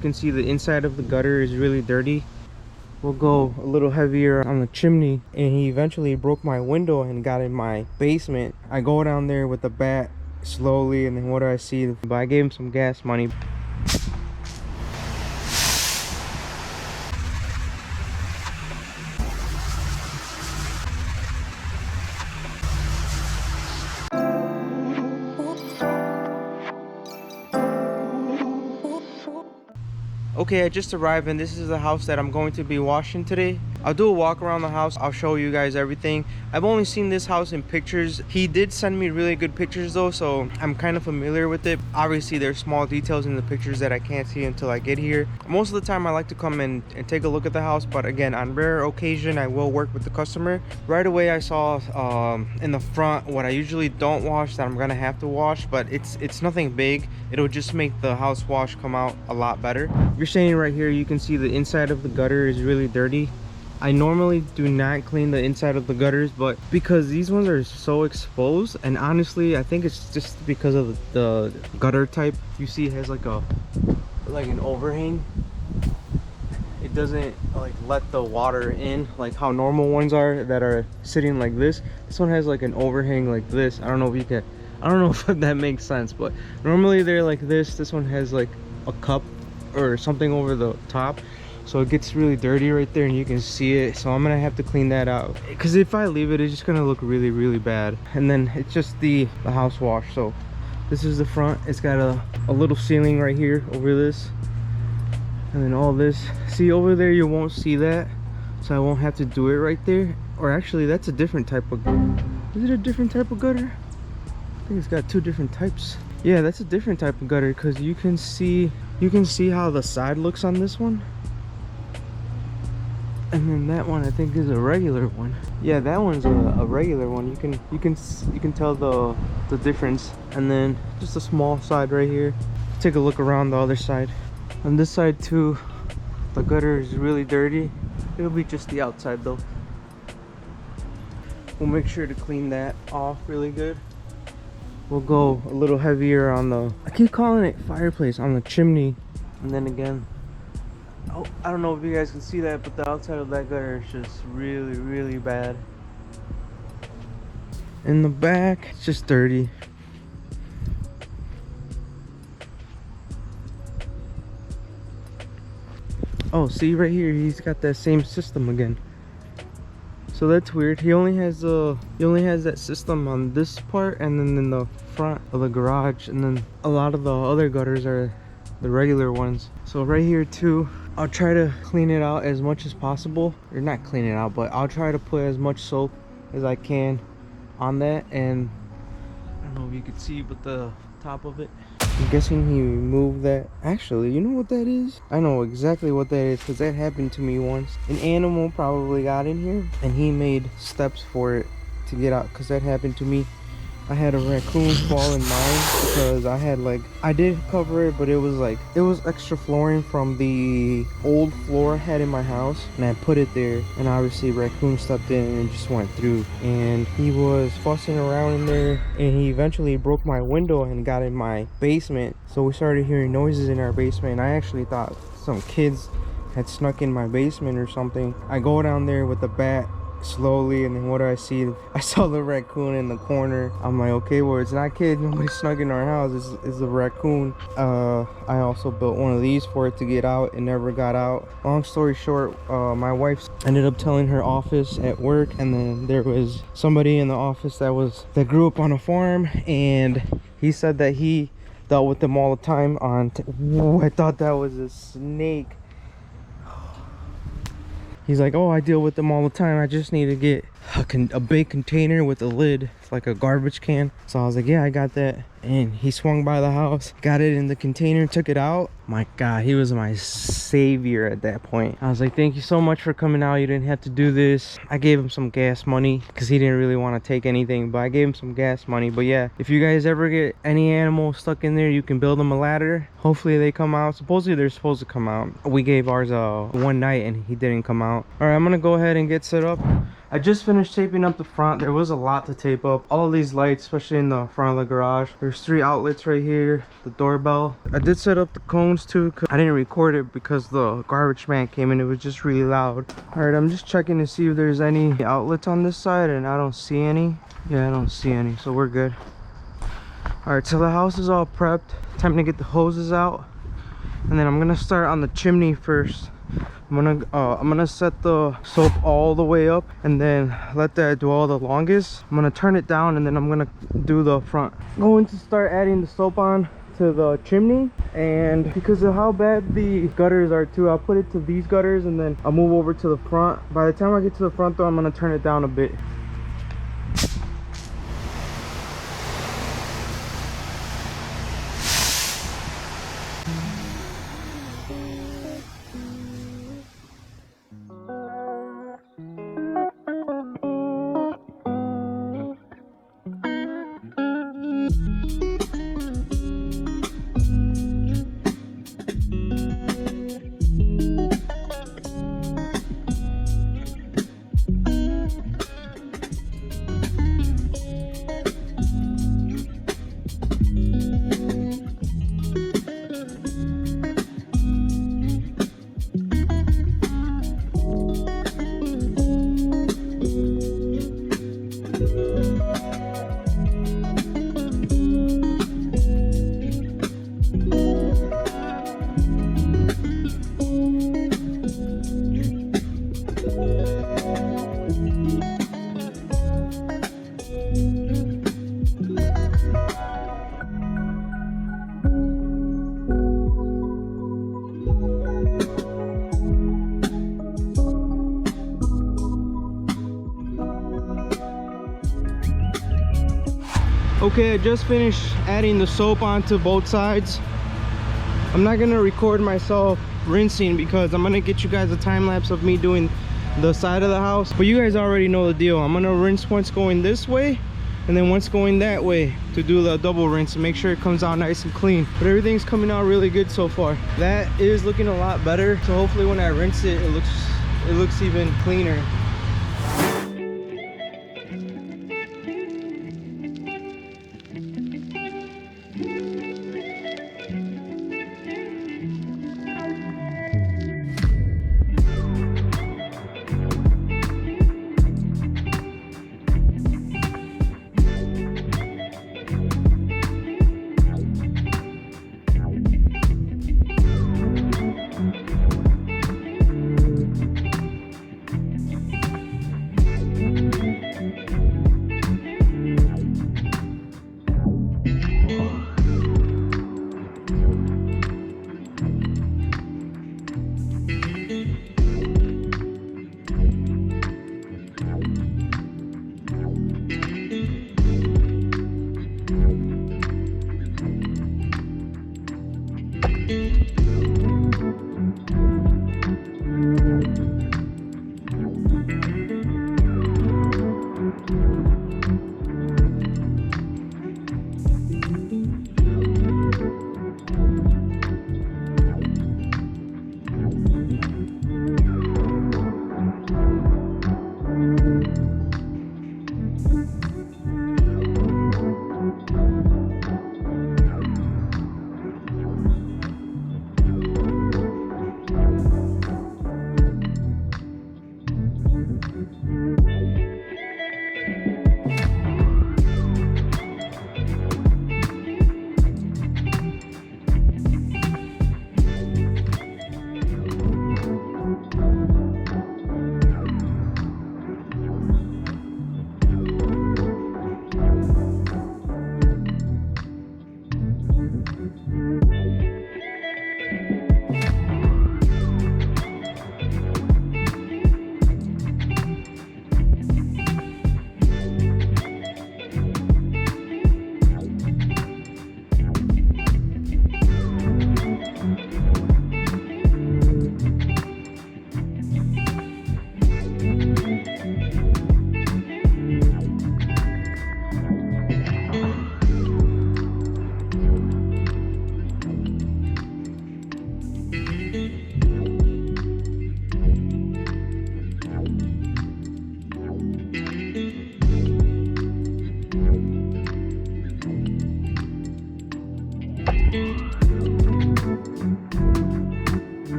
You can see the inside of the gutter is really dirty. We'll go a little heavier on the chimney, and he eventually broke my window and got in my basement. I go down there with the bat slowly, and then what do I see? But I gave him some gas money. Okay, I just arrived and this is the house that I'm going to be washing today. I'll do a walk around the house. I'll show you guys everything. I've only seen this house in pictures. He did send me really good pictures though, so I'm kind of familiar with it. Obviously, there's small details in the pictures that I can't see until I get here. Most of the time, I like to come and take a look at the house, but again, on rare occasion, I will work with the customer. Right away, I saw in the front what I usually don't wash that I'm gonna have to wash, but it's nothing big. It'll just make the house wash come out a lot better. You're standing right here, you can see the inside of the gutter is really dirty. I normally do not clean the inside of the gutters, but because these ones are so exposed, and honestly I think it's just because of the gutter type. You see it has like an overhang. It doesn't like let the water in like how normal ones are that are sitting like this. This one has like an overhang like this. I don't know if that makes sense, but normally they're like this. This one has like a cup or something over the top, so it gets really dirty right there and you can see it. So I'm gonna have to clean that out, because if I leave it, it's just gonna look really bad. And then it's just the house wash. So this is the front. It's got a little ceiling right here over this, and then all this. See over there, you won't see that, so I won't have to do it right there. Or actually, that's a different type of, is it a different type of gutter? I think it's got two different types. Yeah, that's a different type of gutter, because you can see how the side looks on this one, and then that one I think is a regular one. Yeah, that one's a regular one. You can tell the difference. And then just a small side right here. Take a look around the other side. On this side too, the gutter is really dirty. It'll be just the outside though. We'll make sure to clean that off really good. We'll go a little heavier on the, I keep calling it fireplace, on the chimney. And then again, oh, I don't know if you guys can see that, but the outside of that gutter is just really bad. In the back, it's just dirty. Oh, see right here, he's got that same system again. So that's weird. He only has that system on this part, and then in the front of the garage, and then a lot of the other gutters are the regular ones. So right here too, I'll try to clean it out as much as possible. Or not clean it out, but I'll try to put as much soap as I can on that. And I don't know if you could see, but the top of it, I'm guessing he removed that. Actually, you know what that is? I know exactly what that is, because that happened to me once. An animal probably got in here and he made steps for it to get out, because that happened to me. I had a raccoon fall in mine, because I did cover it, but it was extra flooring from the old floor I had in my house, and I put it there, and obviously raccoon stepped in and just went through, and he was fussing around in there, and he eventually broke my window and got in my basement. So we started hearing noises in our basement, and I actually thought some kids had snuck in my basement or something. I go down there with the bat slowly, and then what do I see? I saw the raccoon in the corner. I'm like, okay, well, it's not kids, nobody snuck in our house, it's a raccoon. I also built one of these for it to get out. It never got out. Long story short, my wife ended up telling her office at work, and then there was somebody in the office that grew up on a farm, and he said that he dealt with them all the time on Whoa, I thought that was a snake. He's like, oh, I deal with them all the time. I just need to get a big container with a lid. It's like a garbage can. So I was like, yeah, I got that. And he swung by the house, got it in the container, took it out. My God, he was my savior at that point. I was like, thank you so much for coming out. You didn't have to do this. I gave him some gas money, because he didn't really want to take anything, but I gave him some gas money. But yeah, if you guys ever get any animal stuck in there, you can build them a ladder. Hopefully they come out. Supposedly they're supposed to come out. We gave ours one night and he didn't come out. All right, I'm gonna go ahead and get set up. I just finished taping up the front. There was a lot to tape up. All of these lights, especially in the front of the garage. There's 3 outlets right here. The doorbell. I did set up the cones too. I didn't record it because the garbage man came in. It was just really loud. All right, I'm just checking to see if there's any outlets on this side, and I don't see any. Yeah, I don't see any, so we're good. All right, so the house is all prepped. Time to get the hoses out, and then I'm gonna start on the chimney first. I'm gonna set the soap all the way up and then let that dwell the longest. I'm gonna turn it down and then I'm gonna do the front. I'm going to start adding the soap on to the chimney, and because of how bad the gutters are too, I'll put it to these gutters and then I'll move over to the front. By the time I get to the front though, I'm gonna turn it down a bit. Okay, I just finished adding the soap onto both sides. I'm not gonna record myself rinsing because I'm gonna get you guys a time lapse of me doing the side of the house, but you guys already know the deal. I'm gonna rinse once going this way and then once going that way to do the double rinse and make sure it comes out nice and clean. But everything's coming out really good so far. That is looking a lot better, so hopefully when I rinse it, it looks even cleaner.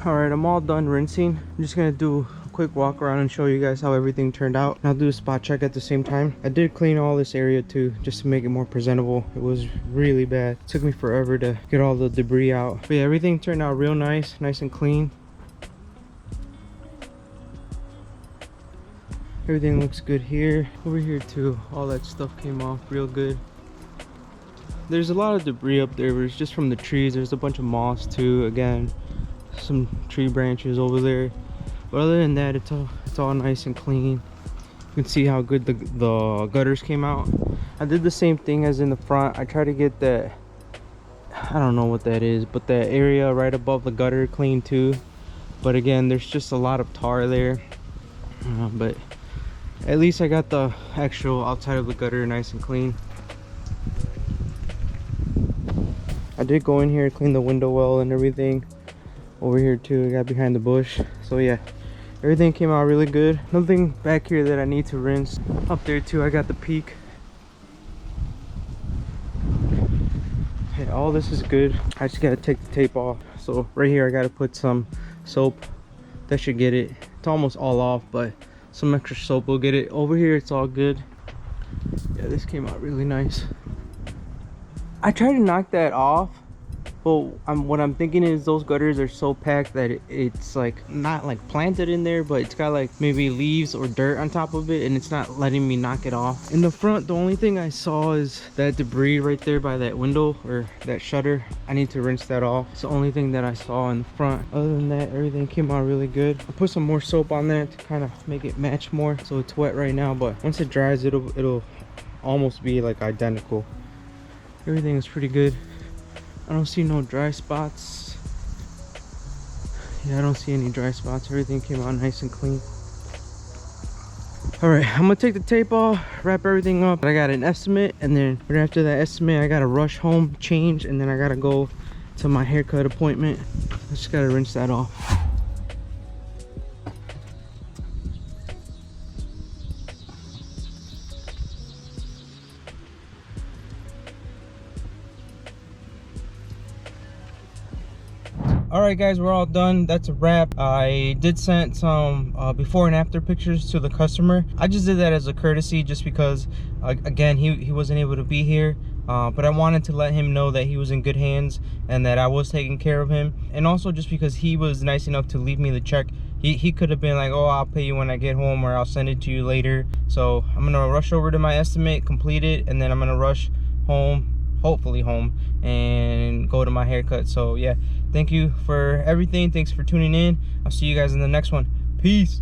All right, I'm all done rinsing. I'm just gonna do a quick walk around and show you guys how everything turned out. And I'll do a spot check at the same time. I did clean all this area too, just to make it more presentable. It was really bad. It took me forever to get all the debris out. But yeah, everything turned out real nice and clean. Everything looks good here. Over here too, all that stuff came off real good. There's a lot of debris up there, but it's just from the trees. There's a bunch of moss too, again, some tree branches over there. But other than that, it's all nice and clean. You can see how good the gutters came out. I did the same thing as in the front. I tried to get that, I don't know what that is, but that area right above the gutter clean too. But again, there's just a lot of tar there. But at least I got the actual outside of the gutter nice and clean. I did go in here and clean the window well and everything. Over here too, I got behind the bush. So yeah, everything came out really good. Nothing back here that I need to rinse. Up there too, I got the peak. Yeah, all this is good. I just gotta take the tape off. So right here, I gotta put some soap. That should get it. It's almost all off, but some extra soap will get it. Over here, it's all good. Yeah, this came out really nice. I tried to knock that off, but what I'm thinking is those gutters are so packed that it's like not like planted in there, but it's got like maybe leaves or dirt on top of it, and it's not letting me knock it off. In the front, the only thing I saw is that debris right there by that window or that shutter. I need to rinse that off. It's the only thing that I saw in the front. Other than that, everything came out really good. I put some more soap on there to kind of make it match more. So it's wet right now, but once it dries, it'll almost be like identical. Everything is pretty good. I don't see no dry spots. Yeah, I don't see any dry spots. Everything came out nice and clean. All right, I'm gonna take the tape off, wrap everything up. I got an estimate, and then right after that estimate, I gotta rush home, change, and then I gotta go to my haircut appointment. I just gotta rinse that off. All right guys, we're all done. That's a wrap. I did send some before and after pictures to the customer. I just did that as a courtesy, just because again, he wasn't able to be here, but I wanted to let him know that he was in good hands and that I was taking care of him. And also just because he was nice enough to leave me the check. He could have been like, oh, I'll pay you when I get home, or I'll send it to you later. So I'm gonna rush over to my estimate, complete it, and then I'm gonna rush home, hopefully home, and go to my haircut. So yeah, thank you for everything. Thanks for tuning in. I'll see you guys in the next one. Peace.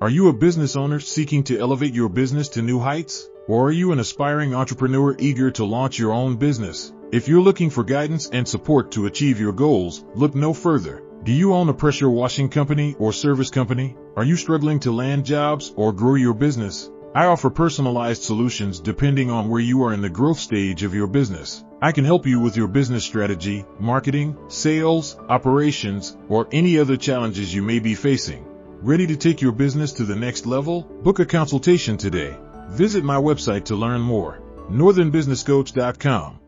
Are you a business owner seeking to elevate your business to new heights? Or are you an aspiring entrepreneur eager to launch your own business? If you're looking for guidance and support to achieve your goals, look no further. Do you own a pressure washing company or service company? Are you struggling to land jobs or grow your business? I offer personalized solutions depending on where you are in the growth stage of your business. I can help you with your business strategy, marketing, sales, operations, or any other challenges you may be facing. Ready to take your business to the next level? Book a consultation today. Visit my website to learn more. northernbusinesscoach.com